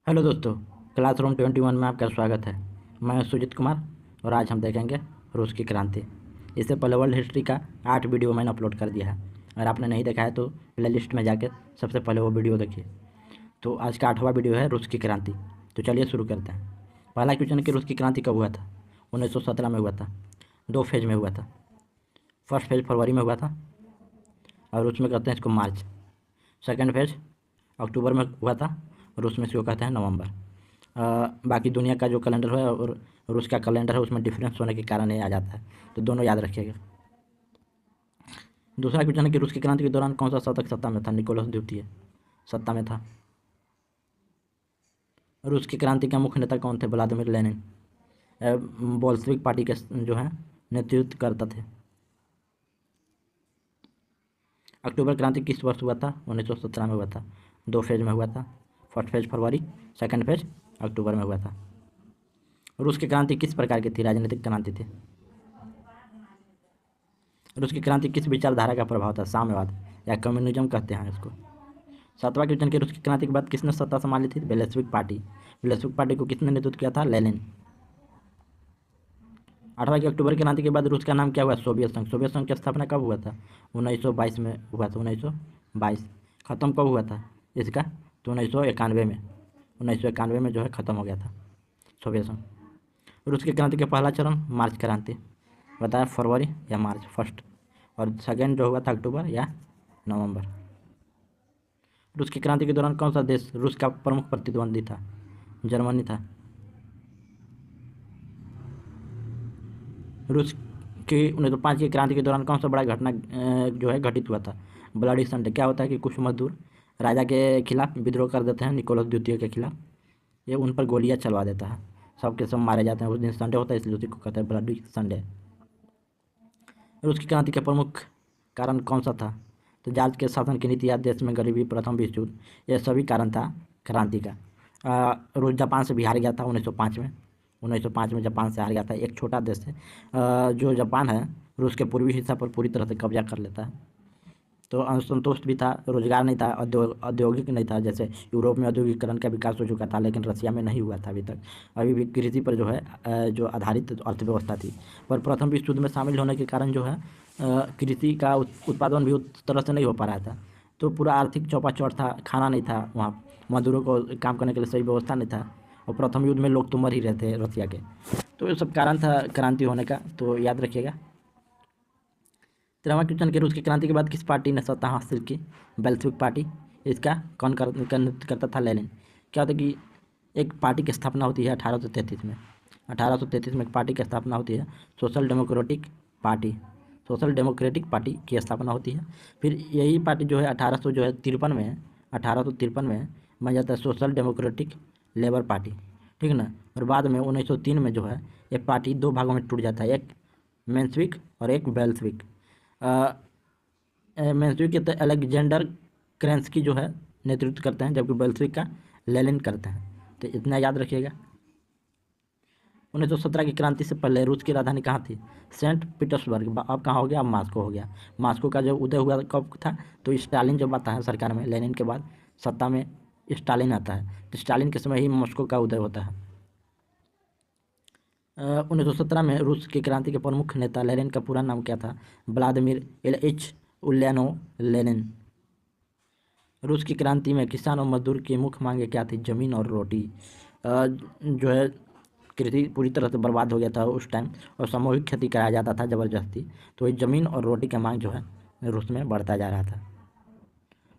Hello दोस्तों, classroom 21 में आपका स्वागत है। मैं सुजीत कुमार और आज हम देखेंगे रूस की क्रांति। इससे पहले वर्ल्ड हिस्ट्री का 8 वीडियो मैंने अपलोड कर दिया है। अगर आपने नहीं देखा है तो प्ले लिस्ट में जाके सबसे पहले वो वीडियो देखिए। तो आज का 8वां वीडियो है रूस की क्रांति। तो चलिए शुरू करते हैं। पहला क्वेश्चन कि रूस की क्रांति कब हुआ था। 1917 में हुआ था। 2 फेज में हुआ था। फर्स्ट फेज फरवरी में हुआ था और उसमें कहते हैं इसको मार्च। सेकेंड फेज अक्टूबर में हुआ था और उसमें इसको कहते हैं नवंबर। बाकी दुनिया का जो कैलेंडर है और रूस का कैलेंडर है उसमें डिफरेंस होने के कारण ये आ जाता है, तो दोनों याद रखिएगा। दूसरा क्वेश्चन है कि रूस की क्रांति के दौरान कौन सा शासक सत्ता में था। निकोलस द्वितीय सत्ता में था। रूस की क्रांति के मुख्य नेता कौन थे। व्लादिमीर लेनिन बोल्शेविक पार्टी के जो है नेतृत्व करता थे। अक्टूबर क्रांति किस वर्ष हुआ था। 1917 में हुआ था। 2 फेज में हुआ था। फर्स्ट फेज फरवरी, सेकेंड फेज अक्टूबर में हुआ था। रूस की क्रांति किस प्रकार की थी। राजनीतिक क्रांति थी। रूस की क्रांति किस विचारधारा का प्रभाव था। साम्यवाद या कम्युनिज्म कहते हैं इसको। 7वां क्वेश्चन की रूस की क्रांति के बाद किसने सत्ता संभाली थी। बेलेस्विक पार्टी। बेलेस्विक पार्टी को किसने नेतृत्व किया था। लेनिन। 8वां की अक्टूबर क्रांति के बाद रूस का नाम क्या हुआ। सोवियत संघ। सोवियत संघ की स्थापना कब हुआ था। 1922 में हुआ था। 1922। खत्म कब हुआ था इसका। तो 1991 में। 1991 में जो है ख़त्म हो गया था सोवियत संघ। रूस की क्रांति का पहला चरण मार्च क्रांति बताया। फरवरी या मार्च फर्स्ट, और सेकेंड जो हुआ था अक्टूबर या नवंबर। रूस की क्रांति के दौरान कौन सा देश रूस का प्रमुख प्रतिद्वंदी था। जर्मनी था। रूस की 1905 की क्रांति के दौरान कौन सा बड़ा घटना जो है घटित हुआ था। Bloody Sunday. क्या होता है कि कुछ मजदूर राजा के खिलाफ विद्रोह कर देते हैं, निकोलस द्वितीय के खिलाफ। ये उन पर गोलियां चलवा देता है, सबके सब मारे जाते हैं। उस दिन संडे होता है इसलिए उसी को कहते हैं ब्लडी संडे। रूस की क्रांति का प्रमुख कारण कौन सा था। तो जार्ज के शासन की नीति या देश में गरीबी, प्रथम विश्व युद्ध, यह सभी कारण था क्रांति का। रूस जापान से भी हार गया था 1905 में। 1905 में जापान से हार गया था। एक छोटा देश है जो जापान है, रूस के पूर्वी हिस्सा पर पूरी तरह से कब्जा कर लेता है। तो असंतुष्ट भी था, रोजगार नहीं था, औद्योगिक नहीं था। जैसे यूरोप में औद्योगिकरण का विकास हो चुका था लेकिन रसिया में नहीं हुआ था अभी तक। अभी भी कृषि पर जो है जो आधारित अर्थव्यवस्था थी। पर प्रथम विश्व युद्ध में शामिल होने के कारण जो है कृषि का उत्पादन भी उस तरह से नहीं हो पा रहा था। तो पूरा आर्थिक चौपाचौड़ था, खाना नहीं था वहाँ, मजदूरों को काम करने के लिए सही व्यवस्था नहीं था, और प्रथम युद्ध में लोग तो मर ही रहे थे रसिया के। तो ये सब कारण था क्रांति होने का, तो याद रखिएगा। 13वां क्वेश्चन के रूस की क्रांति के बाद किस पार्टी ने सत्ता हासिल की। बेल्शेविक पार्टी। इसका कौन नेतृत्व करता था। लेनिन। क्या होता है कि एक पार्टी की स्थापना होती है 1833 में। 1833 में एक पार्टी की स्थापना होती है, social democratic party. Social democratic party की स्थापना होती है। फिर यही पार्टी जो है 1853 में 1853 में बन जाता है सोशल डेमोक्रेटिक लेबर पार्टी, ठीक है ना। और बाद में 1903 में जो है ये पार्टी 2 भागों में टूट जाता है, एक मेंशविक और एक बेल्शविक। मेंशविक के तो अलेक्जेंडर क्रेंस्की जो है नेतृत्व करते हैं, जबकि बेल्शविक का लेनिन करते हैं। तो इतना याद रखिएगा। 1917 की क्रांति से पहले रूस की राजधानी कहाँ थी। Saint Petersburg. अब कहाँ हो गया, अब मास्को हो गया। मास्को का जब उदय हुआ कब था। तो स्टालिन जब आता है सरकार में, लेनिन के बाद सत्ता में स्टालिन आता है, तो स्टालिन के समय ही मास्को का उदय होता है। 1917 में रूस की क्रांति के प्रमुख नेता लेनिन का पूरा नाम क्या था। Vladimir Ilyich Ulyanov Lenin. रूस की क्रांति में किसान और मजदूर की मुख्य मांगें क्या थी। जमीन और रोटी। जो है कृषि पूरी तरह से बर्बाद हो गया था उस टाइम, और सामूहिक खेती कराया जाता था ज़बरदस्ती। तो ये ज़मीन और रोटी का मांग जो है रूस में बढ़ता जा रहा था।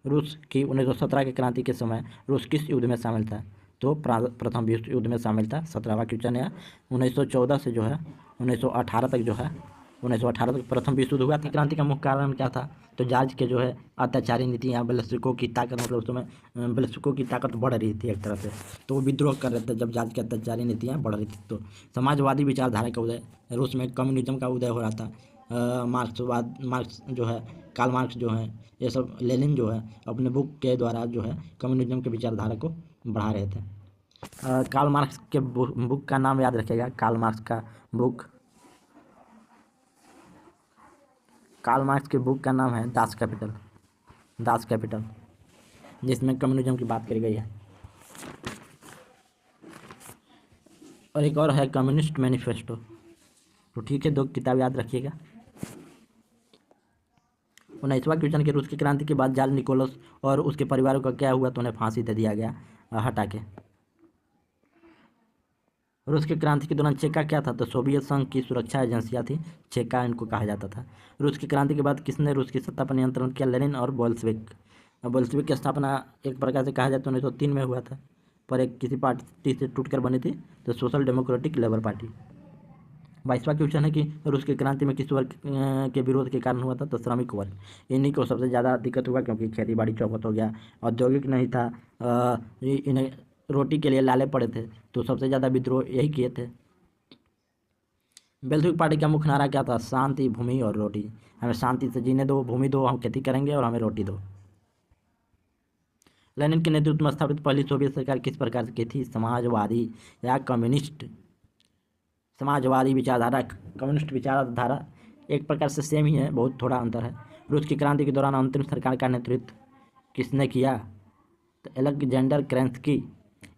रूस की 1917 की क्रांति के समय रूस किस युद्ध में शामिल था। तो प्रथम विश्व युद्ध में शामिल था। 17वां क्वेश्चन है। 1914 से जो है 1918 तक जो है 1918 तक प्रथम विश्व युद्ध हुआ था। क्रांति का मुख्य कारण क्या था। तो जार्ज के जो है अत्याचारी नीतियाँ, बेल्शेविकों की ताकत, मतलब उस समय बेल्शेविकों की ताकत बढ़ रही थी एक तरह से, तो वो विद्रोह कर रहे थे जब जार्ज की अत्याचारी नीतियाँ बढ़ रही थी। तो समाजवादी विचारधारा का उदय, रूस में कम्युनिज्म का उदय हो रहा था। मार्क्स जो है, कार्ल मार्क्स जो है, ये सब, लेनिन जो है अपने बुक के द्वारा जो है कम्युनिज्म की विचारधारा को बढ़ा रहे थे। कार्ल मार्क्स के बुक का नाम याद रखिएगा। कार्ल मार्क्स के बुक का नाम है दास कैपिटल। दास कैपिटल, जिसमें कम्युनिज्म की बात करी गई है। और एक और है कम्युनिस्ट मैनिफेस्टो। तो ठीक है, 2 किताब याद रखिएगा। 19वां क्वेश्चन कि रूस की क्रांति के बाद जार्ज निकोलस और उसके परिवारों का क्या हुआ, तो उन्हें फांसी दे दिया गया हटा के। रूस की क्रांति के दौरान चेका क्या था, तो सोवियत संघ की सुरक्षा एजेंसियां थी, चेका इनको कहा जाता था। रूस की क्रांति के बाद किसने रूस की सत्ता पर नियंत्रण किया, लेनिन और बोल्शेविक। बोल्शेविक की स्थापना एक प्रकार से कहा जाए तो 1903 में हुआ था, पर एक किसी पार्टी से टूटकर बनी थी, तो सोशल डेमोक्रेटिक लेबर पार्टी। 22वां क्वेश्चन है कि रूस की क्रांति में किस वर्ग के विरोध के कारण हुआ था, तो श्रमिक वर्ग। इन्हीं को सबसे ज़्यादा दिक्कत हुआ, क्योंकि खेती बाड़ी चौपट हो गया, औद्योगिक नहीं था, इन्हें रोटी के लिए लाले पड़े थे, तो सबसे ज़्यादा विद्रोह यही किए थे। बेल्शेविक पार्टी का मुख्य नारा क्या था, शांति, भूमि और रोटी। हमें शांति से जीने दो, भूमि दो, हम खेती करेंगे, और हमें रोटी दो। लेनिन के नेतृत्व में स्थापित पहली सोवियत सरकार किस प्रकार की थी, समाजवादी या कम्युनिस्ट। समाजवादी विचारधारा, कम्युनिस्ट विचारधारा एक प्रकार से सेम ही है, बहुत थोड़ा अंतर है। रूस की क्रांति के दौरान अंतरिम सरकार का नेतृत्व किसने किया, तो अलेक्जेंडर केरेंस्की।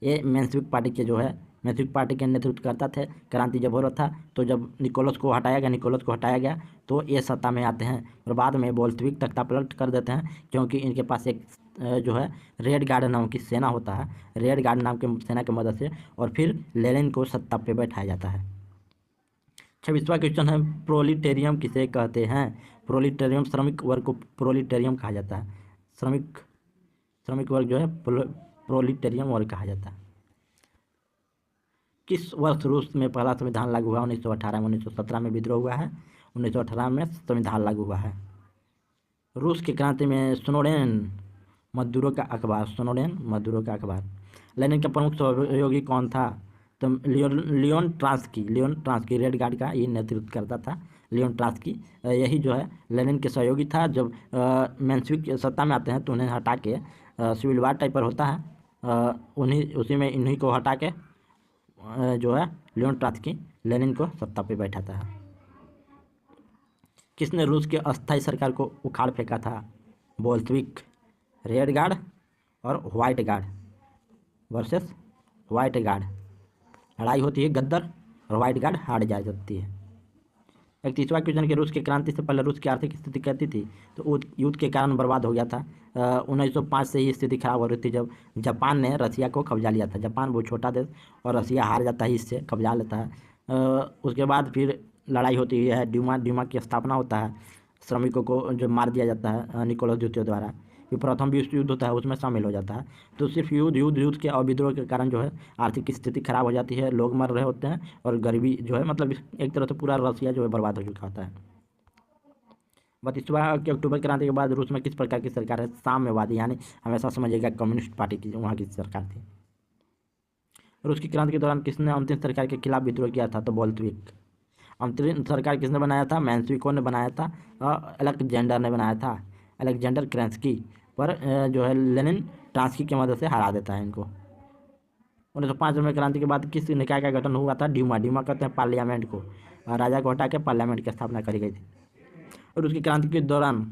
ये मेंशेविक पार्टी के जो है, मेंशेविक पार्टी के नेतृत्व करता थे। क्रांति जब हो रहा था, तो जब निकोलस को हटाया गया तो ये सत्ता में आते हैं, और बाद में बोल्शेविक तख्ता पलट कर देते हैं, क्योंकि इनके पास एक जो है रेड गार्ड नाम की सेना होता है, रेड गार्ड नाम के सेना की मदद से, और फिर लेनिन को सत्ता पर बैठाया जाता है। 26वां क्वेश्चन है, प्रोलिटेरियम किसे कहते हैं। प्रोलिटेरियम, श्रमिक वर्ग को प्रोलिटेरियम कहा जाता है। श्रमिक वर्ग जो है प्रोलिटेरियम वर्ग कहा जाता है। किस वर्ष रूस में पहला संविधान लागू हुआ, 1918 में। 1917 में विद्रोह हुआ है, 1918 में संविधान लागू हुआ है। रूस की क्रांति में स्नोडेन मदुरो का अखबार। लेनिन का प्रमुख सहयोगी कौन था, तो लियोन ट्रांस्की रेड गार्ड का ये नेतृत्व करता था। लियोन ट्रांस्की यही जो है लेनिन के सहयोगी था। जब मेंशेविक सत्ता में आते हैं तो उन्हें हटा के सिविल वार टाइप पर होता है, उसी में इन्हीं को हटा के जो है लियोन ट्रांस्की लेनिन को सत्ता पे बैठाता है। किसने रूस की अस्थायी सरकार को उखाड़ फेंका था, बोल्शेविक। रेड गार्ड और white guard versus white guard, लड़ाई होती है, गद्दर और व्हाइट गार्ड हार जा जाती है। 31वां क्वेश्चन कि रूस की क्रांति से पहले रूस की आर्थिक स्थिति कैसी थी, तो युद्ध के कारण बर्बाद हो गया था। 1905 से ही स्थिति खराब हो रही थी, जब जापान ने रसिया को कब्जा लिया था। जापान बहुत छोटा देश, और रसिया हार जाता है, इससे कब्जा लेता है। उसके बाद फिर लड़ाई होती है, ड्यूमा की स्थापना होता है, श्रमिकों को जो मार दिया जाता है निकोलस द्वितीय द्वारा। फिर प्रथम विश्व युद्ध होता है, उसमें शामिल हो जाता है। तो सिर्फ युद्ध के और विद्रोह के कारण जो है आर्थिक स्थिति खराब हो जाती है, लोग मर रहे होते हैं, और गरीबी जो है मतलब एक तरह से पूरा रसिया जो है बर्बाद हो चुका होता है। 32वां कि अक्टूबर क्रांति के बाद रूस में किस प्रकार की सरकार है, साम्यवादी, यानी हमेशा समझिएगा कम्युनिस्ट पार्टी की वहाँ की सरकार थी। रूस की क्रांति के दौरान किसने अंतिम सरकार के खिलाफ विद्रोह किया था, तो बोल्शेविक। अंतरिम सरकार किसने बनाया था, मेंशेविकों ने बनाया था, अलेक्जेंडर ने बनाया था, अलेक्जेंडर केरेंस्की। पर जो है लेनिन ट्रांस्की की मदद से हरा देता है इनको। 1905 में क्रांति के बाद किस निकाय का गठन हुआ था, ड्यूमा कहते हैं पार्लियामेंट को, राजा को हटा के पार्लियामेंट की स्थापना करी गई थी। और उसकी क्रांति के दौरान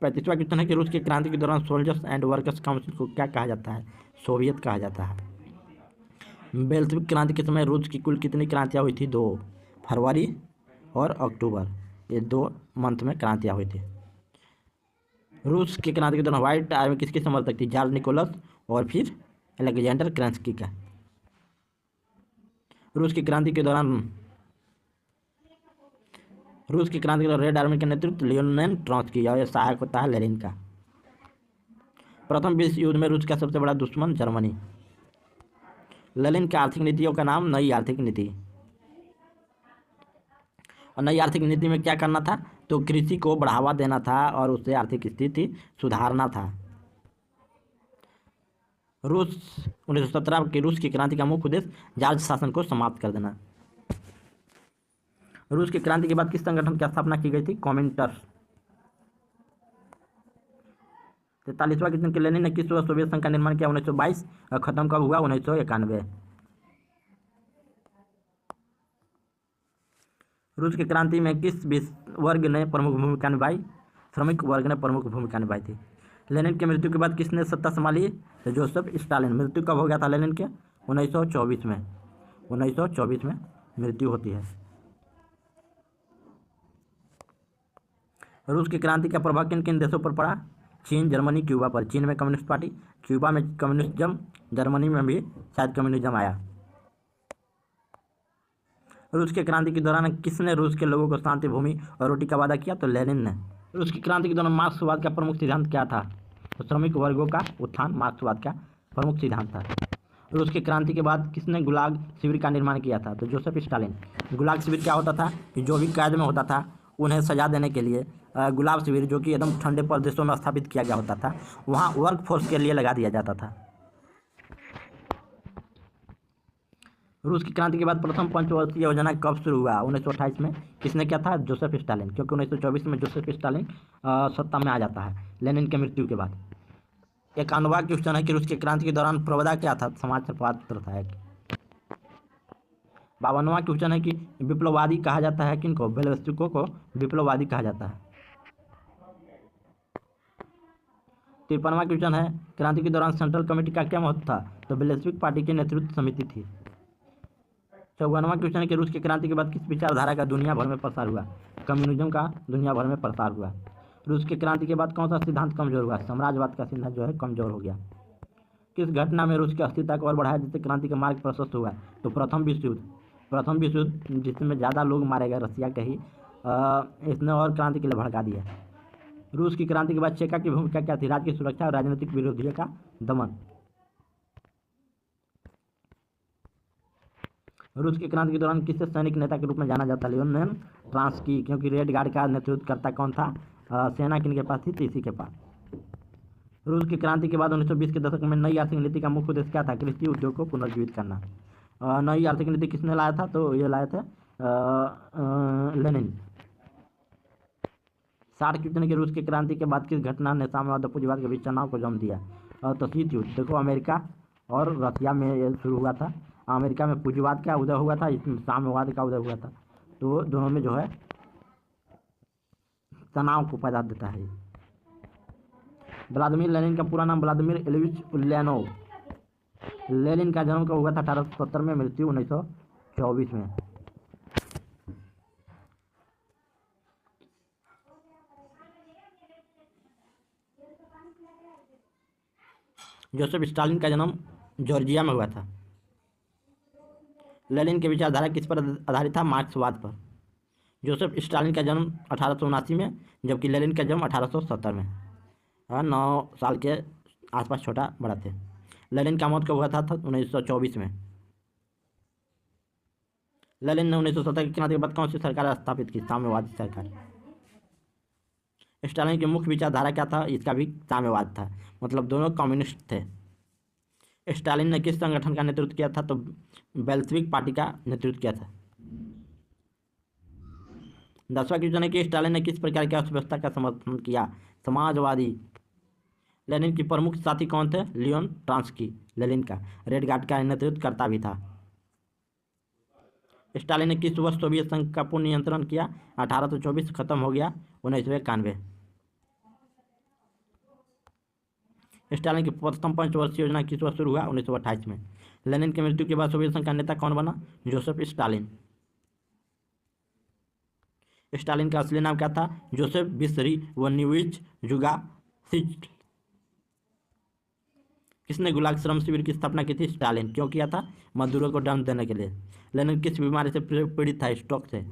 35वां क्वेश्चन है कि रूस की क्रांति के दौरान सोल्जर्स एंड वर्कर्स काउंसिल को क्या कहा जाता है, सोवियत कहा जाता है। बेल्शेविक क्रांति के समय रूस की कुल कितनी क्रांतियाँ हुई थी, 2, फरवरी और अक्टूबर, ये 2 मंथ में क्रांतियाँ हुई थी। रूस की क्रांति के दौरान व्हाइट आर्मी किसकी समर्थक थी, जार्ज निकोलस और फिर अलेक्जेंडर केरेंस्की का। रूस की क्रांति के दौरान रेड आर्मी का नेतृत्व लियोनिड ट्रॉट्स्की, और यह सहायक होता है लेनिन का। प्रथम विश्व युद्ध में रूस का सबसे बड़ा दुश्मन जर्मनी। लेनिन की आर्थिक नीतियों का नाम, नई आर्थिक नीति। और नई आर्थिक नीति में क्या करना था, तो कृषि को बढ़ावा देना था और उससे आर्थिक स्थिति सुधारना था। रूस 1917 की रूस की क्रांति का मुख्य उद्देश्य जार्ज शासन को समाप्त कर देना। रूस की क्रांति के बाद किस संगठन की स्थापना की गई थी, कॉमिंटर्स। 43वां क्वेश्चन कि लेनिन ने किस वर्ष सोवियत संघ का निर्माण किया, 1922, और खत्म कब हुआ, 1991। रूस की क्रांति में किस वर्ग ने प्रमुख भूमिका निभाई, श्रमिक वर्ग ने प्रमुख भूमिका निभाई थी। लेनिन की मृत्यु के बाद किसने सत्ता संभाली, तो जोसेफ स्टालिन। मृत्यु कब हो गया था लेनिन के, 1924 में 1924 में मृत्यु होती है। रूस की क्रांति का प्रभाव किन किन देशों पर पड़ा? चीन, जर्मनी, क्यूबा पर। चीन में कम्युनिस्ट पार्टी, क्यूबा में कम्युनिज्म, जर्मनी में भी शायद कम्युनिज्म आया। रूस की क्रांति के दौरान किसने रूस के लोगों को शांति, भूमि और रोटी का वादा किया? तो लेनिन ने। रूस की क्रांति के दौरान मार्क्सवाद का प्रमुख सिद्धांत क्या था? तो श्रमिक वर्गों का उत्थान मार्क्सवाद का प्रमुख सिद्धांत था। रूस की क्रांति के बाद किसने गुलाग शिविर का निर्माण किया था? तो जोसेफ स्टालिन। गुलाग शिविर क्या होता था कि जो भी कैद में होता था उन्हें सजा देने के लिए गुलाग शिविर, जो कि एकदम ठंडे प्रदेशों में स्थापित किया गया होता था, वहाँ वर्क फोर्स के लिए लगा दिया जाता था। रूस की क्रांति के बाद प्रथम पंचवर्षीय योजना कब शुरू हुआ? 1928 में। किसने किया था? जोसेफ स्टालिन, क्योंकि 1924 में जोसेफ स्टालिन सत्ता में आ जाता है लेनिन की मृत्यु के बाद। 91वां क्वेश्चन है कि रूस की क्रांति के दौरान प्रवक्ता क्या था? समाज पात्र था एक। 52वां क्वेश्चन है कि विप्लववादी कहा जाता है किनको? बेलशेविकों को विप्लववादी कहा जाता है। 53वां क्वेश्चन है क्रांति के दौरान सेंट्रल कमेटी का क्या महत्व था? तो बेलशेविक पार्टी की नेतृत्व समिति थी। 54वां क्वेश्चन है कि रूस की क्रांति के बाद किस विचारधारा का दुनिया भर में प्रसार हुआ? कम्युनिज्म का दुनिया भर में प्रसार हुआ। रूस की क्रांति के बाद कौन सा सिद्धांत कमजोर हुआ? साम्राज्यवाद का सिद्धांत जो है कमजोर हो गया। किस घटना में रूस की अस्थिरता को और बढ़ाया जिससे क्रांति का मार्ग प्रशस्त हुआ? तो प्रथम विश्व युद्ध। प्रथम विश्व युद्ध जिसमें ज़्यादा लोग मारे गए रसिया के ही, इसने और क्रांति के लिए भड़का दिया। रूस की क्रांति के बाद चेका की भूमिका क्या थी? राज्य की सुरक्षा और राजनीतिक विरोधियों का दमन। रूस की क्रांति के दौरान किसे सैनिक नेता के रूप में जाना जाता? लियोनेल ट्रांस्की, क्योंकि रेड गार्ड का नेतृत्व करता कौन था? सेना किनके पास थी? तो इसी के पास। रूस की क्रांति के बाद 1920 के दशक में नई आर्थिक नीति का मुख्य उद्देश्य क्या था? कृषि उद्योग को पुनर्जीवित करना। नई आर्थिक नीति किसने लाया था? तो ये लाए थे लेनिन। 60 क्वेश्चन के रूस की क्रांति के बाद किस घटना ने साम्यवाद और पूंजीवाद के बीच तनाव को जन्म दिया? तो शीत युद्ध। देखो, अमेरिका और रसिया में ये शुरू हुआ था। अमेरिका में पूंजीवाद का उदय हुआ था, इसमें साम्यवाद का उदय हुआ था, तो दोनों में जो है तनाव को पैदा देता है। व्लादिमीर लेनिन का पूरा नाम व्लादिमीर इलिच उल्यानोव। लेनिन का जन्म कब हुआ था? 1870 में, मृत्यु 1924 में। जोसेफ स्टालिन का जन्म जॉर्जिया में हुआ था। लेनिन की विचारधारा किस पर आधारित था? मार्क्सवाद पर। जोसेफ स्टालिन का जन्म 1879 में, जबकि लेनिन का जन्म 1870 में। 9 साल के आसपास छोटा बड़ा थे। लेनिन का मौत कब हुआ था? 1924 में। लेनिन ने 1970 की क्रांति के बाद कौन सी सरकार स्थापित की? साम्यवादी सरकार। स्टालिन की मुख्य विचारधारा क्या था? इसका भी साम्यवाद था, मतलब दोनों कम्युनिस्ट थे। स्टालिन ने किस संगठन का नेतृत्व किया था? तो बेल्शेविक पार्टी का नेतृत्व किया था। 10वां क्वेश्चन है कि स्टालिन ने किस प्रकार की अर्थव्यवस्था का समर्थन किया? समाजवादी। लेनिन की प्रमुख साथी कौन थे? लियोन ट्रांस्की, लेनिन का रेड गार्ड का नेतृत्व करता भी था। स्टालिन ने किस वर्ष सोवियत संघ का पूर्ण नियंत्रण किया? 1824 खत्म हो गया 1991। स्टालिन की प्रथम पंचवर्षीय योजना किस वर्ष शुरू हुआ? 1928 में। लेनिन की मृत्यु के बाद सोवियत संघ का नेता कौन बना? Joseph Stalin. स्टालिन का असली नाम क्या था? जोसेफ विसरियोनोविच जुगाशिच। किसने गुलाग श्रम शिविर की स्थापना की थी? स्टालिन। क्यों किया था? मजदूरों को दंड देने के लिए। लेनिन किस बीमारी से पीड़ित था? स्ट्रोक से।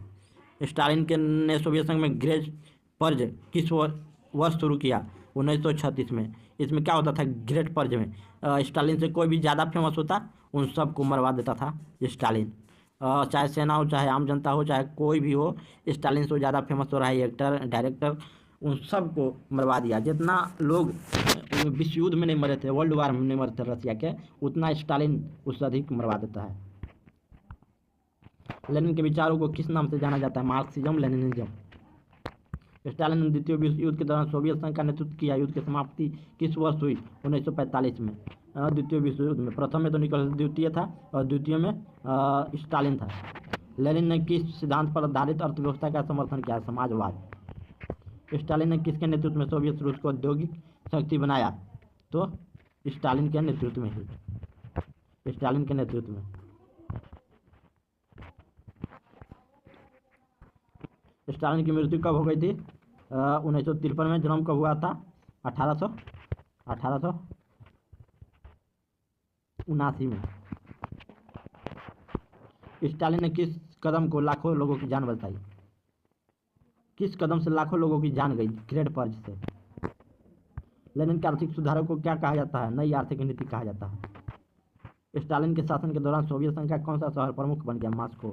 स्टालिन के ने सोवियत संघ में ग्रेट पर्ज किस वर्ष शुरू किया? 1936 में। इसमें क्या होता था ग्रेट पर्ज में? स्टालिन से कोई भी ज़्यादा फेमस होता उन सबको मरवा देता था स्टालिन। चाहे सेना हो, चाहे आम जनता हो, चाहे कोई भी हो, स्टालिन से ज़्यादा फेमस हो रहा है एक्टर, डायरेक्टर, उन सबको मरवा दिया। जितना लोग विश्व युद्ध में नहीं मरे थे, वर्ल्ड वार में नहीं मरे थे रसिया के, उतना स्टालिन उससे अधिक मरवा देता है। लेनिन के विचारों को किस नाम से जाना जाता है? Marxism, Leninism. स्टालिन ने द्वितीय विश्व युद्ध के दौरान सोवियत संघ का नेतृत्व किया। युद्ध की समाप्ति किस वर्ष हुई? 1945 में। द्वितीय विश्व युद्ध में प्रथम में तो निकोलस द्वितीय था और द्वितीय में स्टालिन था। लेनिन ने किस सिद्धांत पर आधारित अर्थव्यवस्था का समर्थन किया? समाजवाद। स्टालिन ने किसके नेतृत्व में सोवियत रूस को औद्योगिक शक्ति बनाया? तो स्टालिन के नेतृत्व में ही। स्टालिन के नेतृत्व में। स्टालिन की मृत्यु कब हो गई थी? 1953 में। जन्म कब हुआ था? 1879 में। स्टालिन ने किस कदम को लाखों लोगों की जान बचाई? किस कदम से लाखों लोगों की जान गई? ग्रेट पर्ज से। लेनिन के आर्थिक सुधारों को क्या कहा जाता है? नई आर्थिक नीति कहा जाता है। स्टालिन के शासन के दौरान सोवियत संघ का कौन सा शहर प्रमुख बन गया? मॉस्को।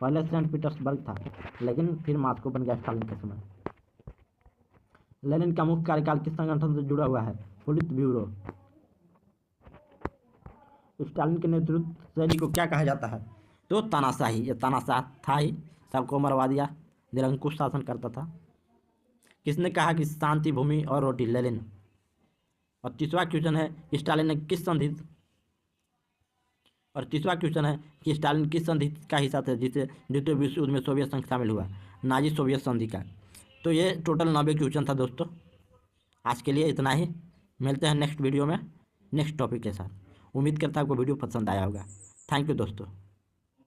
पहले सेंट पीटर्सबर्ग था, लेकिन फिर मॉस्को बन गया स्टालिन के समय। लेनिन का मुख्य कार्यकाल किस संगठन से जुड़ा हुआ है? Polit bureau. स्टालिन के नेतृत्व शैली को क्या कहा जाता है? तो तानाशाही। ये तानाशाह था ही, सबको मरवा दिया, निरंकुश शासन करता था। किसने कहा कि शांति, भूमि और रोटी? लेनिन। और तीसरा क्वेश्चन है कि स्टालिन किस संधि का हिस्सा थे जिसे द्वितीय विश्व युद्ध में सोवियत संघ शामिल हुआ? नाजी सोवियत संधि का। तो ये टोटल 90 क्वेश्चन था दोस्तों। आज के लिए इतना ही, मिलते हैं नेक्स्ट वीडियो में नेक्स्ट टॉपिक के साथ। उम्मीद करता हूँ आपको वीडियो पसंद आया होगा। थैंक यू दोस्तों।